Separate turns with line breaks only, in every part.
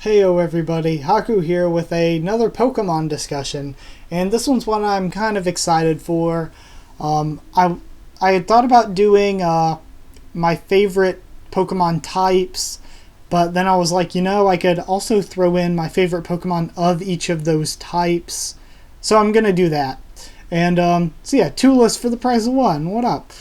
Heyo everybody, Haku here with another Pokemon discussion, and this one's one I'm kind of excited for. I had thought about doing my favorite Pokemon types, but then I was like, I could also throw in my favorite Pokemon of each of those types, so I'm gonna do that. And so yeah, two lists for the price of one. What up?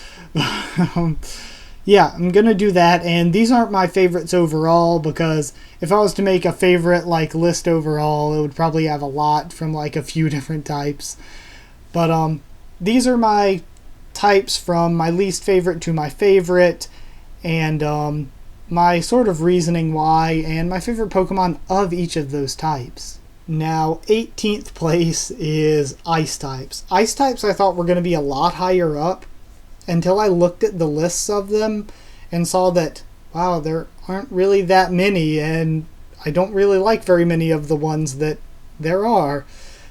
Yeah, I'm gonna do that, and these aren't my favorites overall because if I was to make a favorite list overall, it would probably have a lot from a few different types. But these are my types from my least favorite to my favorite, and my sort of reasoning why, and my favorite Pokemon of each of those types. Now, 18th place is Ice types. Ice types I thought were going to be a lot higher up, until I looked at the lists of them and saw that, wow, there aren't really that many, and I don't really like very many of the ones that there are.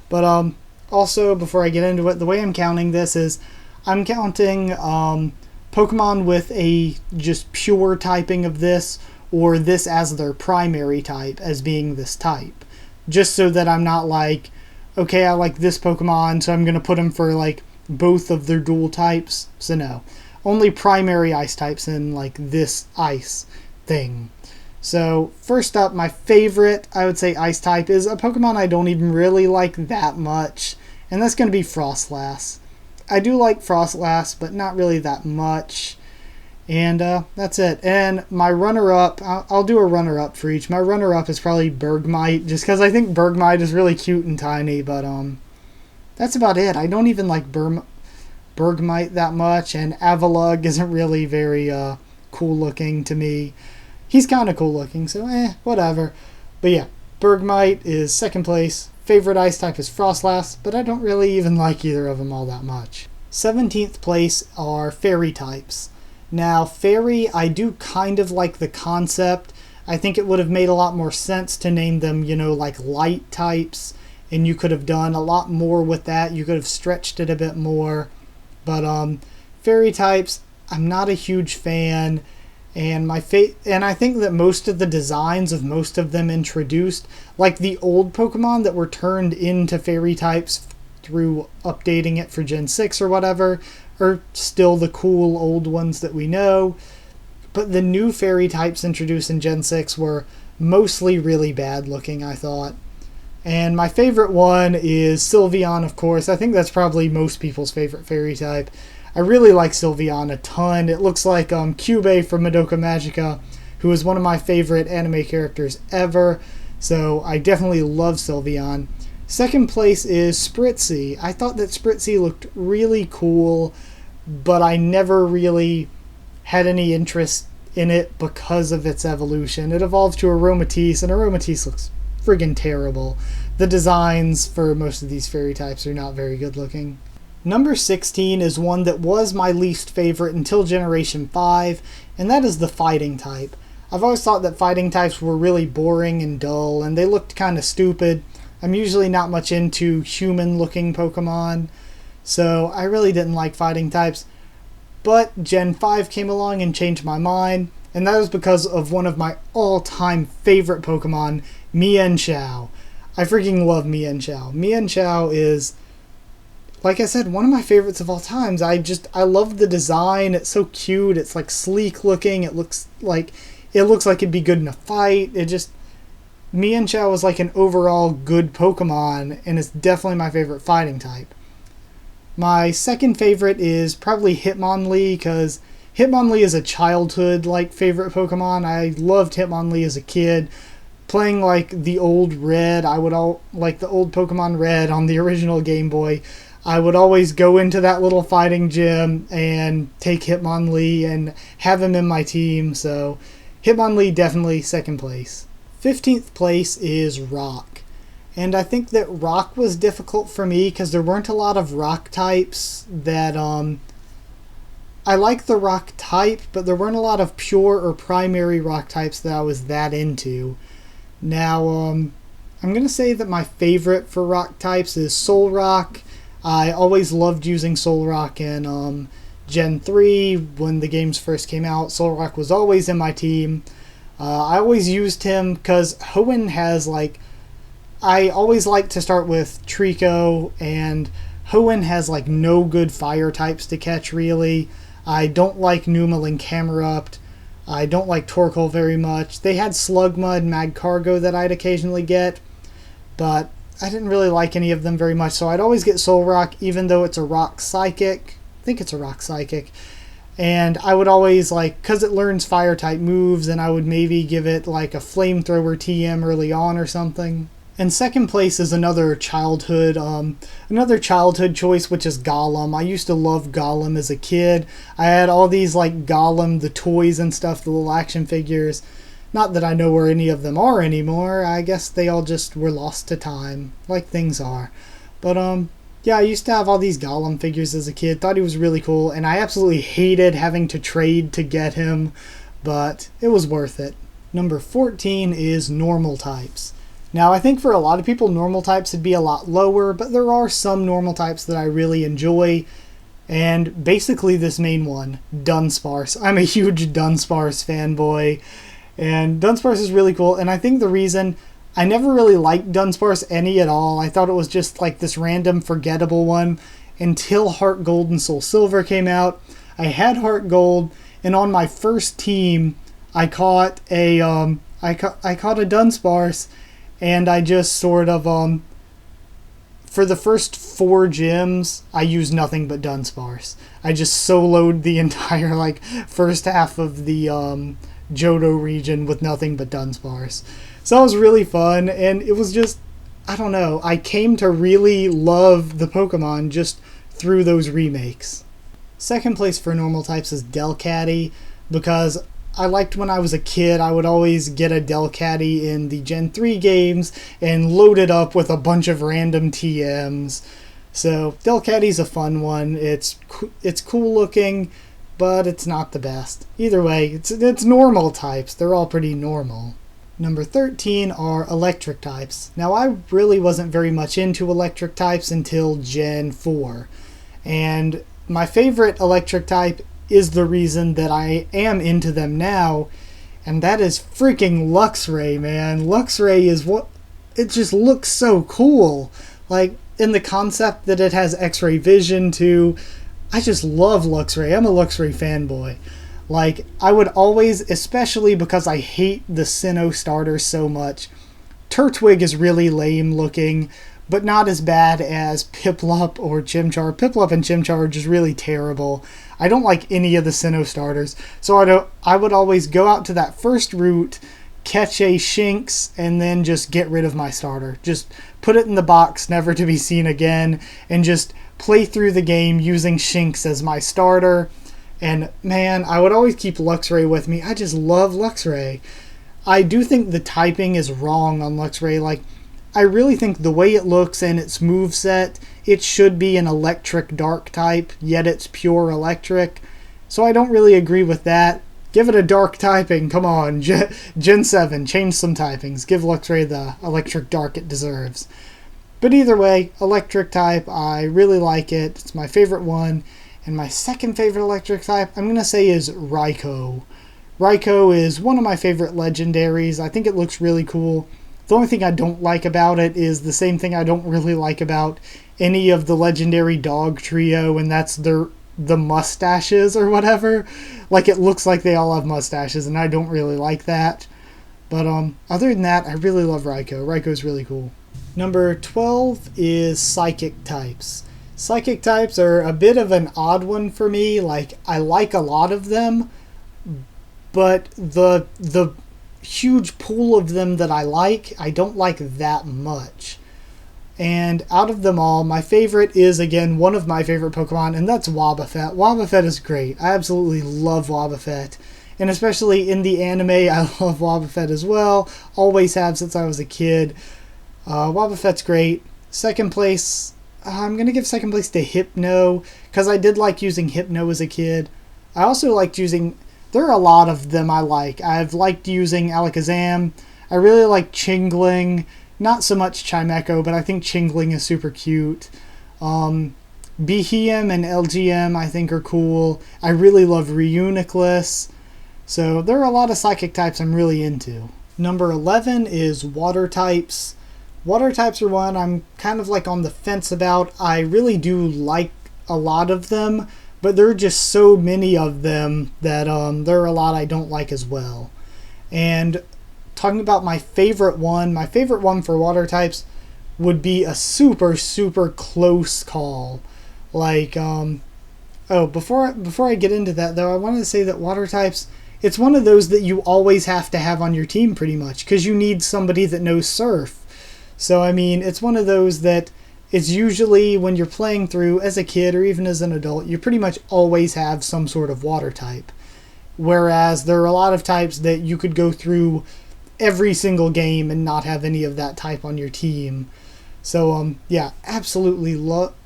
But also, before I get into it, the way I'm counting this is I'm counting Pokemon with a just pure typing of this, or this as their primary type, as being this type. Just so that I'm not like, okay, I like this Pokemon, so I'm going to put them for both of their dual types. So no, only primary ice types in this ice thing. So first up, my favorite, I would say, ice type is a Pokemon I don't even really like that much, and that's going to be Frostlass. I do like Frostlass, but not really that much. And that's it. And my runner-up, I'll do a runner-up for each. My runner-up is probably Bergmite, just because I think Bergmite is really cute and tiny, but that's about it. I don't even like Bergmite that much, and Avalugg isn't really very cool looking to me. He's kind of cool looking, so whatever. But yeah, Bergmite is second place. Favorite ice type is Frostlass, but I don't really even like either of them all that much. 17th place are Fairy types. Now, Fairy, I do kind of like the concept. I think it would have made a lot more sense to name them, light types, and you could have done a lot more with that. You could have stretched it a bit more. But Fairy types, I'm not a huge fan, and and I think that most of the designs of most of them introduced, like the old Pokemon that were turned into Fairy types through updating it for Gen 6 or whatever, are still the cool old ones that we know. But the new Fairy types introduced in Gen 6 were mostly really bad looking, I thought. And my favorite one is Sylveon, of course. I think that's probably most people's favorite Fairy type. I really like Sylveon a ton. It looks like Cubey from Madoka Magica, who is one of my favorite anime characters ever. So I definitely love Sylveon. Second place is Spritzy. I thought that Spritzy looked really cool, but I never really had any interest in it because of its evolution. It evolved to Aromatisse, and Aromatisse looks friggin' terrible. The designs for most of these fairy types are not very good looking. Number 16 is one that was my least favorite until Generation 5, and that is the Fighting type. I've always thought that Fighting types were really boring and dull, and they looked kind of stupid. I'm usually not much into human-looking Pokemon, so I really didn't like Fighting types. But Gen 5 came along and changed my mind, and that was because of one of my all-time favorite Pokemon, Mienshao. I freaking love Mienshao. Mienshao is, like I said, one of my favorites of all times. I love the design. It's so cute. It's sleek looking. It looks like it'd be good in a fight. Mienshao was an overall good Pokemon, and it's definitely my favorite fighting type. My second favorite is probably Hitmonlee, because Hitmonlee is a childhood favorite Pokemon. I loved Hitmonlee as a kid. Playing the old Red, the old Pokemon Red on the original Game Boy, I would always go into that little fighting gym and take Hitmonlee and have him in my team. So Hitmonlee definitely second place. 15th place is Rock. And I think that Rock was difficult for me because there weren't a lot of Rock types that I like the Rock type, but there weren't a lot of pure or primary Rock types that I was that into. Now, I'm going to say that my favorite for Rock types is Solrock. I always loved using Solrock in Gen 3 when the games first came out. Solrock was always in my team. I always used him because Hoenn has like, I always like to start with Trico, and Hoenn has like no good fire types to catch really. I don't like Numel and Camerupt. I don't like Torkoal very much. They had Slugma and Magcargo that I'd occasionally get, but I didn't really like any of them very much, so I'd always get Solrock, even though it's a Rock Psychic. I think it's a Rock Psychic. And I would always, like, because it learns Fire-type moves, and I would maybe give it, like, a Flamethrower TM early on or something. And second place is another childhood choice, which is Golem. I used to love Golem as a kid. I had all these, like, Golem, the toys and stuff, the little action figures. Not that I know where any of them are anymore. I guess they all just were lost to time, like things are. But, yeah, I used to have all these Golem figures as a kid. Thought he was really cool, and I absolutely hated having to trade to get him, but it was worth it. Number 14 is normal types. Now, I think for a lot of people, normal types would be a lot lower, but there are some normal types that I really enjoy, and basically this main one, Dunsparce. I'm a huge Dunsparce fanboy. And Dunsparce is really cool, and I think the reason I never really liked Dunsparce any at all, I thought it was just like this random forgettable one until Heart Gold and Soul Silver came out. I had Heart Gold, and on my first team, I caught a Dunsparce, and I just sort of for the first 4 gyms, I used nothing but Dunsparce. I just soloed the entire like first half of the Johto region with nothing but Dunsparce. So that was really fun, and it was just, I don't know, I came to really love the Pokemon just through those remakes. Second place for normal types is Delcatty, because I liked when I was a kid, I would always get a Delcatty in the Gen 3 games and load it up with a bunch of random TMs. So Delcatty's a fun one. It's cool looking, but it's not the best. Either way, it's normal types. They're all pretty normal. Number 13 are electric types. Now, I really wasn't very much into electric types until Gen 4. And my favorite electric type is the reason that I am into them now, and that is freaking Luxray, man. Luxray is what... it just looks so cool. Like, in the concept that it has X-ray vision, too. I just love Luxray. I'm a Luxray fanboy. Like, I would always, especially because I hate the Sinnoh starters so much, Turtwig is really lame looking, but not as bad as Piplup or Chimchar. Piplup and Chimchar are just really terrible. I don't like any of the Sinnoh starters, so I would always go out to that first route, catch a Shinx, and then just get rid of my starter. Just put it in the box, never to be seen again, and just play through the game using Shinx as my starter. And man, I would always keep Luxray with me. I just love Luxray. I do think the typing is wrong on Luxray. Like, I really think the way it looks and its moveset, it should be an electric dark type, yet it's pure electric. So I don't really agree with that. Give it a dark typing, come on. Gen 7, change some typings. Give Luxray the electric dark it deserves. But either way, electric type, I really like it. It's my favorite one. And my second favorite electric type, I'm going to say, is Raikou. Raikou is one of my favorite legendaries. I think it looks really cool. The only thing I don't like about it is the same thing I don't really like about any of the legendary dog trio, and that's the mustaches or whatever. Like, it looks like they all have mustaches, and I don't really like that. But other than that, I really love Raikou. Raikou's really cool. Number 12 is Psychic types. Psychic types are a bit of an odd one for me. Like, I like a lot of them, but the huge pool of them that I don't like that much. And out of them all, my favorite is, again, one of my favorite Pokemon, and that's Wobbuffet. Wobbuffet is great. I absolutely love Wobbuffet. And especially in the anime, I love Wobbuffet as well. Always have since I was a kid. Wobbuffet's great. Second place, I'm going to give second place to Hypno, because I did like using Hypno as a kid. I also liked using... there are a lot of them I like. I've liked using Alakazam. I really like Chingling. Not so much Chimecho, but I think Chingling is super cute. Behem and LGM I think are cool. I really love Reuniclus. So there are a lot of psychic types I'm really into. Number 11 is water types. Water types are one I'm kind of like on the fence about. I really do like a lot of them, but there are just so many of them that there are a lot I don't like as well. And talking about my favorite one for water types would be a super, super close call. Like, before I get into that though, I wanted to say that water types, it's one of those that you always have to have on your team pretty much, because you need somebody that knows surf. So, I mean, it's one of those that it's usually when you're playing through as a kid or even as an adult, you pretty much always have some sort of water type. Whereas there are a lot of types that you could go through every single game and not have any of that type on your team. So, yeah, absolutely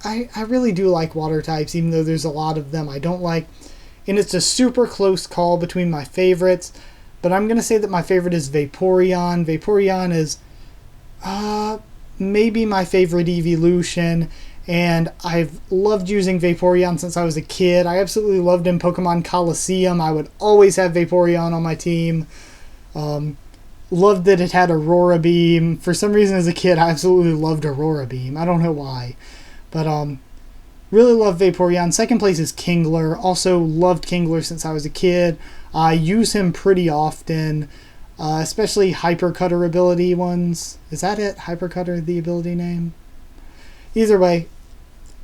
I really do like water types, even though there's a lot of them I don't like. And it's a super close call between my favorites. But I'm going to say that my favorite is Vaporeon. Vaporeon is maybe my favorite evolution, and I've loved using Vaporeon since I was a kid. I absolutely loved in Pokemon Coliseum. I would always have Vaporeon on my team. Loved that it had Aurora Beam. For some reason as a kid, I absolutely loved Aurora Beam. I don't know why. But really love Vaporeon. Second place is Kingler. Also loved Kingler since I was a kid. I use him pretty often. Especially Hypercutter ability ones. Is that it? Hypercutter, the ability name? Either way,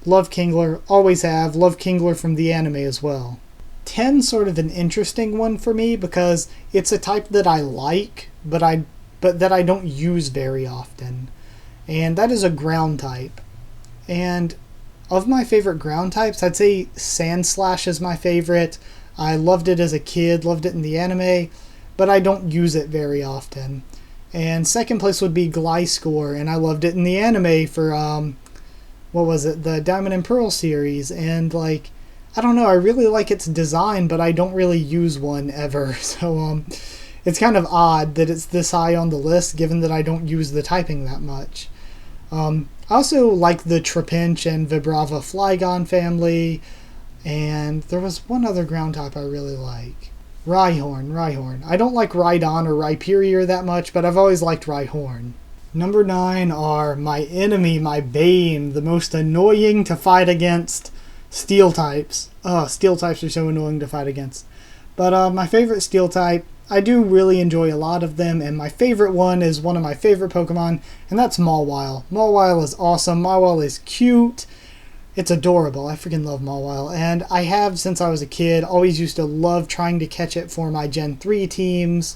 love Kingler. Always have. Love Kingler from the anime as well. 10's sort of an interesting one for me because it's a type that I like, but that I don't use very often. And that is a ground type. And of my favorite ground types, I'd say Sandslash is my favorite. I loved it as a kid, loved it in the anime, but I don't use it very often. And second place would be Gliscor, and I loved it in the anime for, what was it, the Diamond and Pearl series, and like, I don't know, I really like its design, but I don't really use one ever, so it's kind of odd that it's this high on the list, given that I don't use the typing that much. I also like the Trapinch and Vibrava Flygon family, and there was one other ground type I really like. Rhyhorn. I don't like Rhydon or Rhyperior that much, but I've always liked Rhyhorn. Number 9 are my enemy, my bane, the most annoying to fight against, Steel types. Steel types are so annoying to fight against. But my favorite Steel type, I do really enjoy a lot of them, and my favorite one is one of my favorite Pokemon, and that's Mawile. Mawile is awesome. Mawile is cute. It's adorable. I freaking love Mawile. And I have, since I was a kid, always used to love trying to catch it for my Gen 3 teams.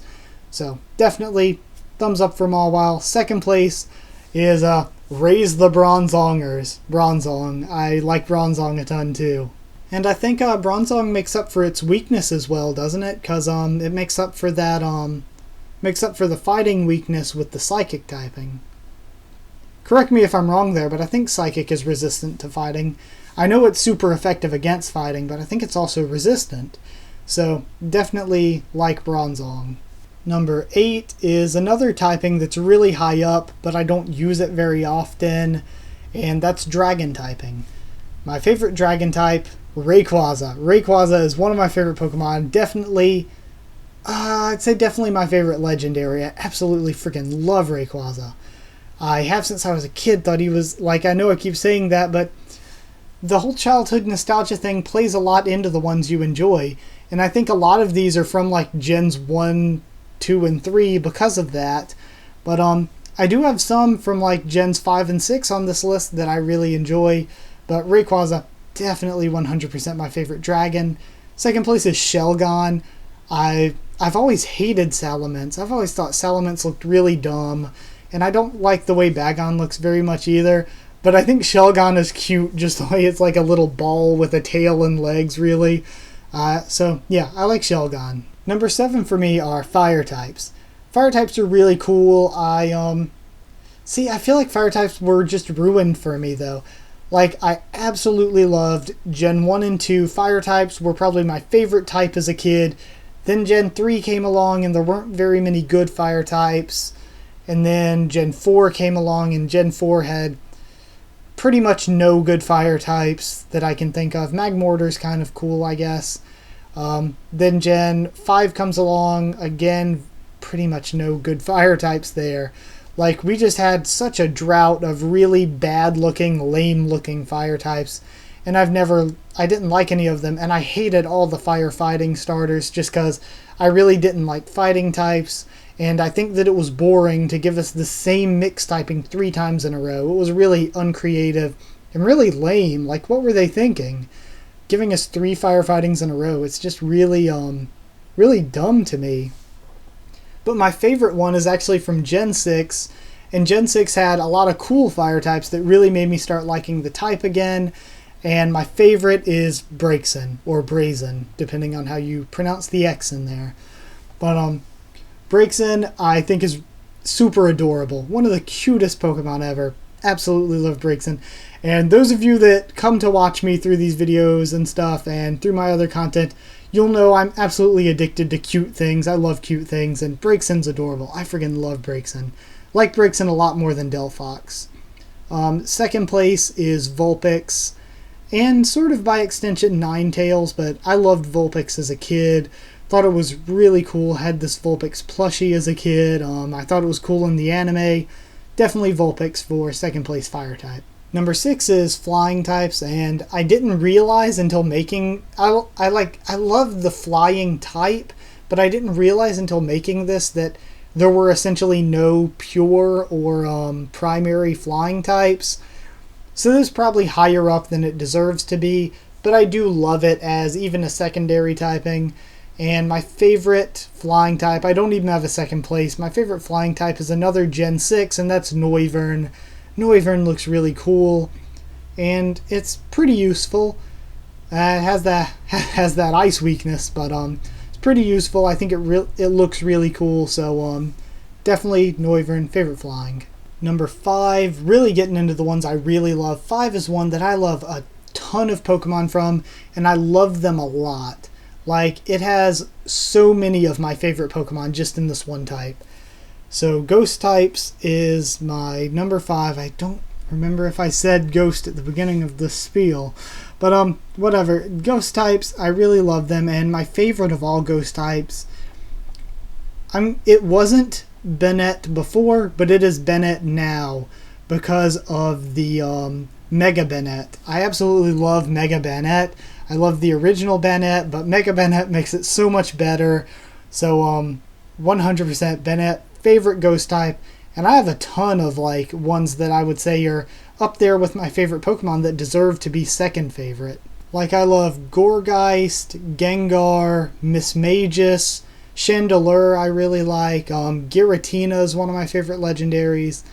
So, definitely, thumbs up for Mawile. Second place is Raise the Bronzongers. Bronzong. I like Bronzong a ton, too. And I think Bronzong makes up for its weakness as well, doesn't it? Because it makes up for that, makes up for the fighting weakness with the Psychic typing. Correct me if I'm wrong there, but I think Psychic is resistant to fighting. I know it's super effective against fighting, but I think it's also resistant. So, definitely like Bronzong. Number 8 is another typing that's really high up, but I don't use it very often, and that's Dragon typing. My favorite Dragon type, Rayquaza. Rayquaza is one of my favorite Pokemon. Definitely, I'd say definitely my favorite Legendary. I absolutely freaking love Rayquaza. I have since I was a kid, thought he was, like, I know I keep saying that, but the whole childhood nostalgia thing plays a lot into the ones you enjoy, and I think a lot of these are from, like, Gens 1, 2, and 3 because of that, but I do have some from, like, Gens 5 and 6 on this list that I really enjoy, but Rayquaza, definitely 100% my favorite dragon. Second place is Shelgon. I've always hated Salamence. I've always thought Salamence looked really dumb, and I don't like the way Bagon looks very much either, but I think Shelgon is cute, just the way it's like a little ball with a tail and legs, really. So, yeah, I like Shelgon. Number 7 for me are Fire types. Fire types are really cool. I feel like Fire types were just ruined for me, though. Like, I absolutely loved Gen 1 and 2. Fire types were probably my favorite type as a kid. Then Gen 3 came along, and there weren't very many good Fire types. And then Gen 4 came along, and Gen 4 had pretty much no good Fire types that I can think of. Magmortar's kind of cool, I guess. Then Gen 5 comes along, again, pretty much no good fire types there. Like, we just had such a drought of really bad looking, lame looking fire types, and I didn't like any of them, and I hated all the firefighting starters just because I really didn't like fighting types, and I think that it was boring to give us the same mix typing 3 times in a row. It was really uncreative and really lame. Like, what were they thinking? Giving us 3 firefightings in a row. It's just really, really dumb to me. But my favorite one is actually from Gen 6, and Gen 6 had a lot of cool fire types that really made me start liking the type again, and my favorite is Braixen, or Brazen, depending on how you pronounce the X in there. But Braixen, I think, is super adorable. One of the cutest Pokemon ever. Absolutely love Braixen. And those of you that come to watch me through these videos and stuff, and through my other content, you'll know I'm absolutely addicted to cute things. I love cute things, and Braixen's adorable. I friggin' love Braixen. Like Braixen a lot more than Delphox. Second place is Vulpix, and sort of by extension Ninetales, but I loved Vulpix as a kid. Thought it was really cool. Had this Vulpix plushie as a kid. I thought it was cool in the anime. Definitely Vulpix for second place fire type. Number 6 is flying types, and I didn't realize until making... I love the flying type, but I didn't realize until making this that there were essentially no pure or primary flying types. So this is probably higher up than it deserves to be, but I do love it as even a secondary typing. And my favorite flying type, I don't even have a second place, my favorite flying type is another Gen 6, and that's Noivern. Noivern looks really cool, and it's pretty useful. It has that ice weakness, but it's pretty useful. I think it looks really cool, so definitely Noivern, favorite flying. Number 5, really getting into the ones I really love. 5 is one that I love a ton of Pokemon from, and I love them a lot. Like, it has so many of my favorite Pokemon just in this one type. So Ghost types is my number 5. I don't remember if I said Ghost at the beginning of the spiel. But whatever. Ghost types, I really love them. And my favorite of all Ghost types, it wasn't Bennett before, but it is Bennett now because of the Mega Bennett. I absolutely love Mega Bennett. I love the original Bennett, but Mega Bennett makes it so much better. So 100% Bennett, favorite Ghost type. And I have a ton of like ones that I would say are up there with my favorite Pokemon that deserve to be second favorite. Like, I love Gourgeist, Gengar, Mismagius, Chandelure I really like. Giratina is one of my favorite legendaries.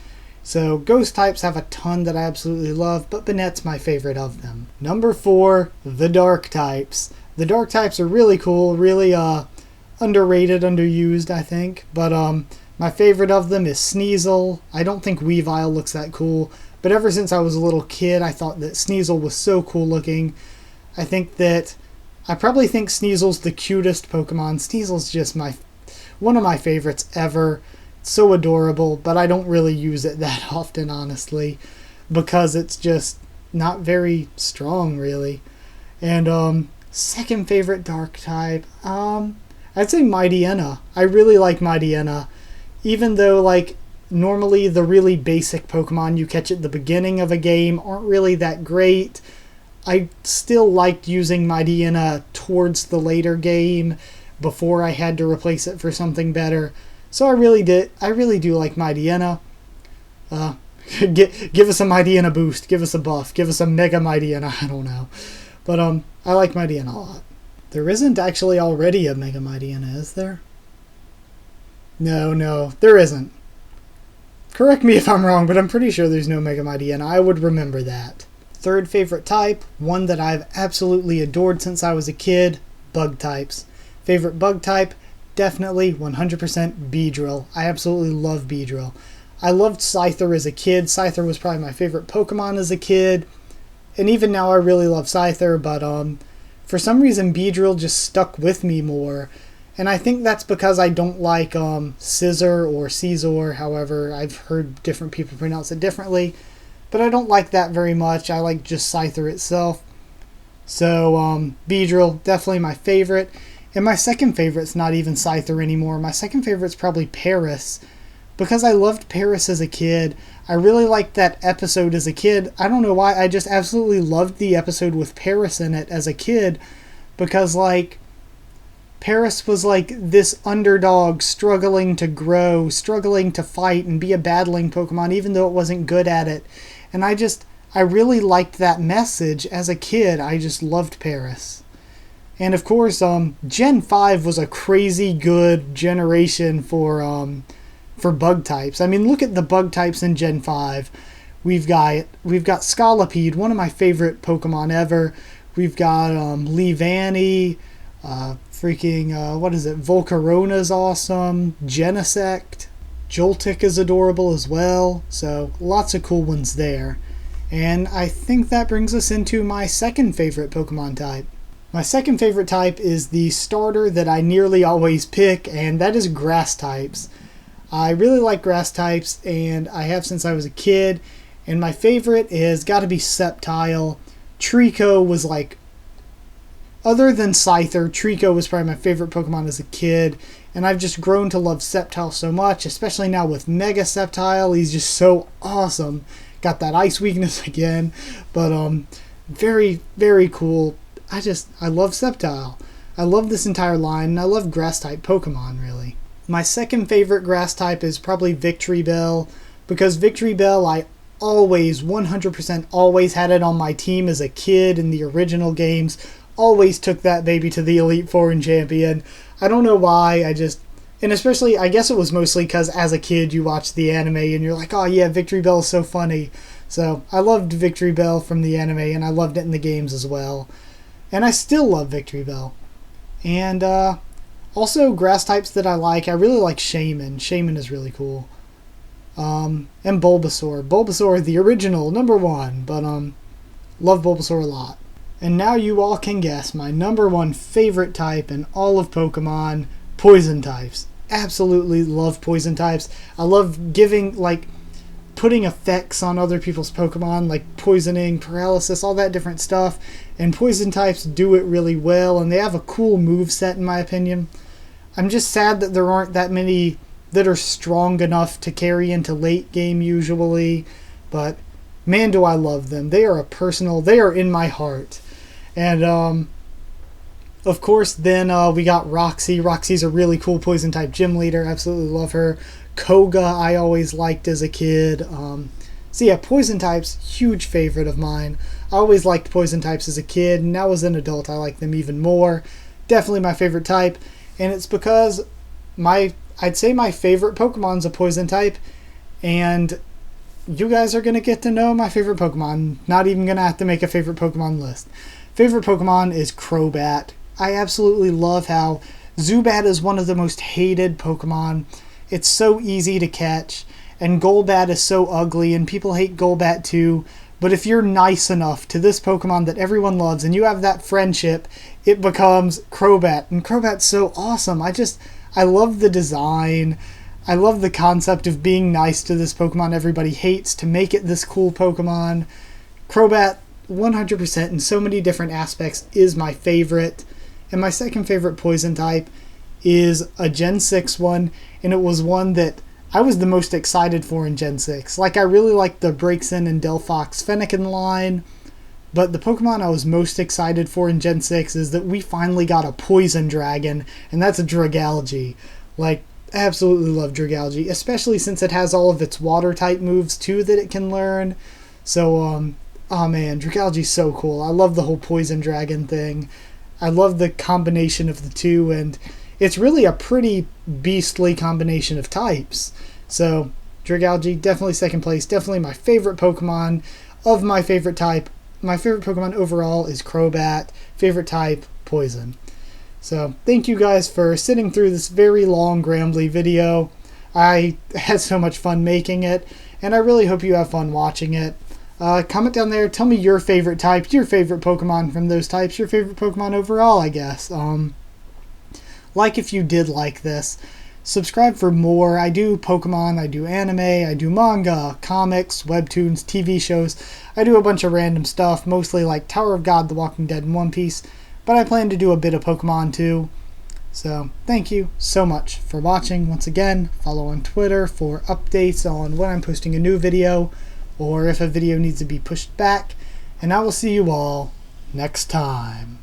So Ghost types have a ton that I absolutely love, but Bennett's my favorite of them. Number 4, the Dark types. The Dark types are really cool, really underrated, underused, I think. But my favorite of them is Sneasel. I don't think Weavile looks that cool, but ever since I was a little kid, I thought that Sneasel was so cool looking. I probably think Sneasel's the cutest Pokemon. Sneasel's just one of my favorites ever. So adorable, but I don't really use it that often, honestly, because it's just not very strong, really. And second favorite Dark type, I'd say Mightyena. I really like Mightyena, even though like normally the really basic Pokemon you catch at the beginning of a game aren't really that great. I still liked using Mightyena towards the later game before I had to replace it for something better. So I really do like Mightyena. Give us a Mightyena boost. Give us a buff. Give us a Mega Mightyena. I don't know. But I like Mightyena a lot. There isn't actually already a Mega Mightyena, is there? No, there isn't. Correct me if I'm wrong, but I'm pretty sure there's no Mega Mightyena. I would remember that. Third favorite type, one that I've absolutely adored since I was a kid, Bug types. Favorite Bug type, definitely 100% Beedrill. I absolutely love Beedrill. I loved Scyther as a kid. Scyther was probably my favorite Pokemon as a kid. And even now I really love Scyther, but for some reason Beedrill just stuck with me more. And I think that's because I don't like Scizor or Caesar, however, I've heard different people pronounce it differently. But I don't like that very much. I like just Scyther itself. So Beedrill, definitely my favorite. And my second favorite's not even Scyther anymore. My second favorite's probably Paris, because I loved Paris as a kid. I really liked that episode as a kid. I don't know why, I just absolutely loved the episode with Paris in it as a kid, because like Paris was like this underdog struggling to grow, struggling to fight and be a battling Pokemon even though it wasn't good at it. And I really liked that message as a kid. I just loved Paris. And of course, Gen 5 was a crazy good generation for bug types. I mean, look at the bug types in Gen 5. We've got Scolipede, one of my favorite Pokemon ever. We've got Leavanny, what is it? Volcarona's awesome. Genesect. Joltik is adorable as well. So lots of cool ones there. And I think that brings us into my second favorite Pokemon type. My second favorite type is the starter that I nearly always pick, and that is grass types. I really like grass types, and I have since I was a kid. And my favorite is got to be Sceptile. Trico was like, other than Scyther, Trico was probably my favorite Pokemon as a kid. And I've just grown to love Sceptile so much, especially now with Mega Sceptile. He's just so awesome. Got that ice weakness again. But very, very cool. I love Sceptile. I love this entire line, and I love grass type Pokemon, really. My second favorite grass type is probably Victreebel, because Victreebel I always, 100% always had it on my team as a kid in the original games. Always took that baby to the Elite Four and Champion. I don't know why, and especially, I guess it was mostly because as a kid you watched the anime and you're like, oh yeah, Victreebel is so funny. So I loved Victreebel from the anime, and I loved it in the games as well. And I still love Victreebel. And also grass types that I really like Shaman. Shaman is really cool. And Bulbasaur. Bulbasaur, the original, number one. But love Bulbasaur a lot. And now you all can guess my number one favorite type in all of Pokemon, poison types. Absolutely love poison types. I love putting effects on other people's Pokemon, like poisoning, paralysis, all that different stuff. And poison types do it really well, and they have a cool moveset in my opinion. I'm just sad that there aren't that many that are strong enough to carry into late game usually, but man do I love them. They are they are in my heart. And of course then we got Roxy. Roxy's a really cool poison type gym leader. Absolutely love her. Koga I always liked as a kid. So yeah, poison types, huge favorite of mine. I always liked poison types as a kid, and now as an adult I like them even more. Definitely my favorite type, and it's because I'd say my favorite Pokemon's a poison type, and you guys are going to get to know my favorite Pokemon. Not even going to have to make a favorite Pokemon list. Favorite Pokemon is Crobat. I absolutely love how Zubat is one of the most hated Pokemon. It's so easy to catch, and Golbat is so ugly, and people hate Golbat too. But if you're nice enough to this Pokemon that everyone loves, and you have that friendship, it becomes Crobat. And Crobat's so awesome. I love the design. I love the concept of being nice to this Pokemon everybody hates to make it this cool Pokemon. Crobat, 100% in so many different aspects, is my favorite. And my second favorite poison type is a Gen 6 one, and it was one that I was the most excited for in Gen 6. Like, I really liked the Braixen and Delphox Fennekin line, but the Pokemon I was most excited for in Gen 6 is that we finally got a Poison Dragon, and that's a Dragalge. Like, I absolutely love Dragalge, especially since it has all of its Water-type moves, too, that it can learn. So, oh man, Dragalge's so cool. I love the whole Poison Dragon thing. I love the combination of the two, and it's really a pretty beastly combination of types. So, Dragalge, definitely second place. Definitely my favorite Pokemon of my favorite type. My favorite Pokemon overall is Crobat. Favorite type, Poison. So, thank you guys for sitting through this very long, rambly video. I had so much fun making it, and I really hope you have fun watching it. Comment down there, tell me your favorite type, your favorite Pokemon from those types, your favorite Pokemon overall, I guess. Like if you did like this. subscribe for more. I do Pokemon, I do anime, I do manga, comics, webtoons, TV shows. I do a bunch of random stuff, mostly like Tower of God, The Walking Dead, and One Piece, but I plan to do a bit of Pokemon too. So thank you so much for watching. Once again, follow on Twitter for updates on when I'm posting a new video or if a video needs to be pushed back, and I will see you all next time.